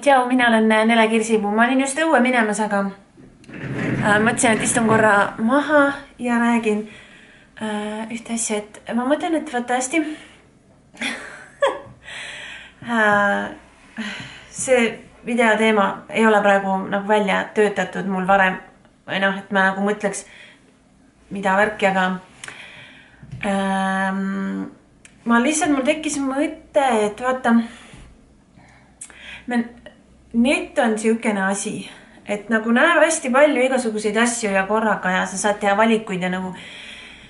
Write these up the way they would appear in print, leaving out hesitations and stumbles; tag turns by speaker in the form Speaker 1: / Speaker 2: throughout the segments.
Speaker 1: tšau, mina olen Nele Kirsipuu. Ma olin just õue minemas, aga mõtlesin, et istun korra maha ja räägin ühte asja, et ma mõtlen, et vaata hästi see videoteema ei ole praegu nagu välja töötatud mul varem või noh, et ma nagu mõtleks mida värki, aga ma lihtsalt, mul tekkis mõte, et vaata net on siukene asi, et nagu näeb hästi palju igasuguseid asju ja korraga ja sa saad teha valikuid ja nagu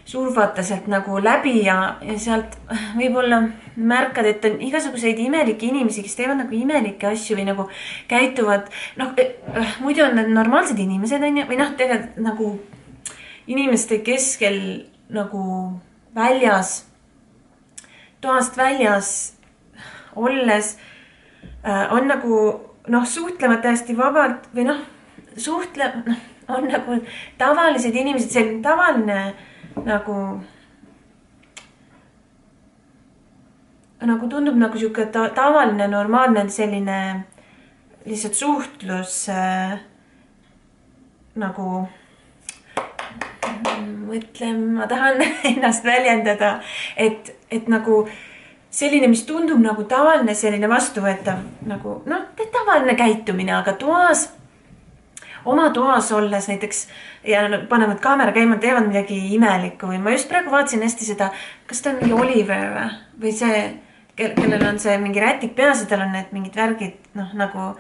Speaker 1: surfata sealt nagu läbi ja sealt võib-olla märkad, et on igasuguseid imelikke inimesi, kes teevad nagu imelikke asju või nagu käituvad, noh, muidu on need normaalsed inimesed, on ju, või noh, tegelikult nagu inimeste keskel nagu väljas, toast väljas olles on nagu, noh, suhtlevad täiesti vabalt või noh, on nagu tavalised inimesed, selline tavaline nagu tundub nagu siuke tavaline, normaalne selline lihtsalt suhtlus nagu mõtlen, ma tahan ennast väljendada, et nagu selline, mis tundub nagu tavaline, selline vastuvõetav nagu, noh, tavaline käitumine, aga toas, oma toas olles näiteks ja panevad kaamera käima, teevad midagi imelikku või ma just praegu vaatasin hästi seda, kas ta on mingi Oliver või see, kellel on see mingi rätik peas ja tal on need mingid värgid, noh, nagu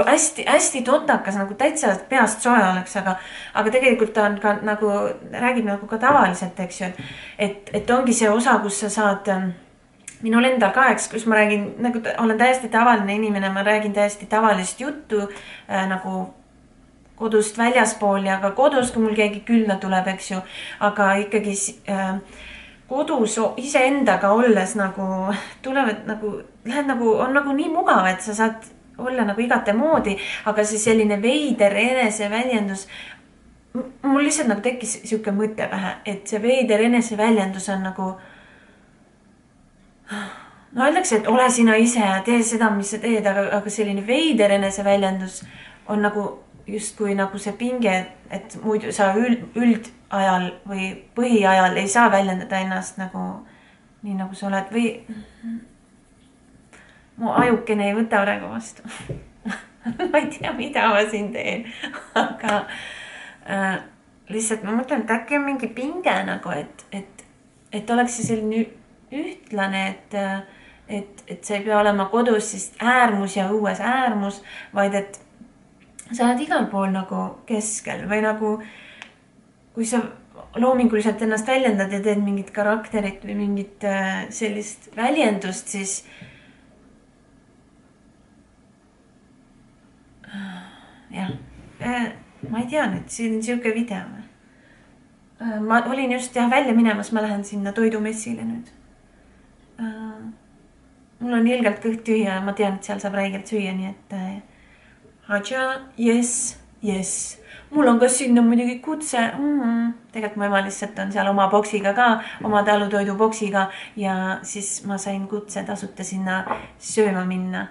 Speaker 1: hästi totakas, nagu täitsa peast soe oleks, aga tegelikult ta on ka nagu, räägib nagu ka tavaliselt, eks ju, et ongi see osa, kus sa saad minul endal ka, eks, kus ma räägin, nagu olen täiesti tavaline inimene, ma räägin täiesti tavalist juttu nagu kodust väljaspool ja ka kodus, kui mul keegi külla tuleb, eks ju, aga ikkagi kodus iseendaga olles nagu tulevad nagu, lähed nagu, on nagu nii mugav, et sa saad olla nagu igate moodi, aga see selline veider eneseväljendus, mul lihtsalt nagu tekkis siuke mõte pähe, et see veider eneseväljendus on nagu no öeldakse, et ole sina ise ja tee seda, mis sa teed, aga selline veider eneseväljendus on nagu justkui nagu see pinge, et muidu sa üldajal või põhiajal ei saa väljendada ennast nagu nii nagu sa oled või mu ajukene ei võta praegu vastu. Ma ei tea, mida ma siin teen, aga lihtsalt ma mõtlen, et äkki on mingi pinge nagu, et oleks see selline ühtlane, et sa ei pea olema kodus siis äärmus ja õues äärmus, vaid et sa oled igal pool nagu keskel või nagu kui sa loominguliselt ennast väljendad ja teed mingit karakterit või mingit sellist väljendust, siis jah, ma ei tea nüüd, siin on siuke video. Ma olin just välja minemas, ma lähen sinna toidumessile nüüd. Mul on ilgelt kõht tühi ja ma tean, et seal saab räigelt süüa, nii et Hadja, yes. Mul on ka sinna muidugi kutse. Tegelikult mu ema lihtsalt on seal oma boksiga ka, oma talutoidu boksiga ja siis ma sain kutse tasuta sinna sööma minna.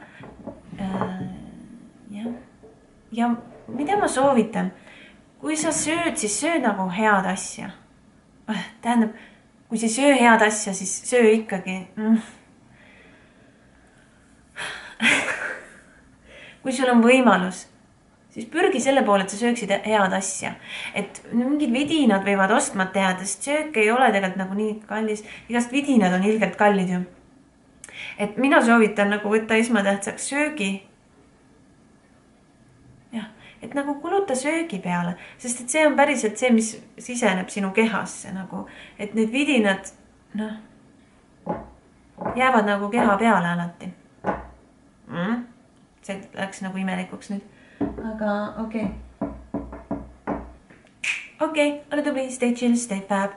Speaker 1: Ja mida ma soovitan? Kui sa sööd, siis söö nagu head asja. Tähendab, kui sa söö head asja, siis söö ikkagi. Kui sul on võimalus, siis pürgi selle poole, et sa sööksid head asja. Et mingid vidinad võivad ostmad teha, sest söök ei ole tegelikult nagu nii kallis. Igast vidinad on ilgelt kallid ju. Et mina soovitan nagu võtta esmatähtsaks söögi. Jah, et nagu kuluta söögi peale, sest et see on päriselt see, mis siseneb sinu kehasse nagu, et need vidinad, noh, jäävad nagu keha peale alati. See läks nagu imelikuks nüüd, aga okei, ole tubli, stay chill, stay fab.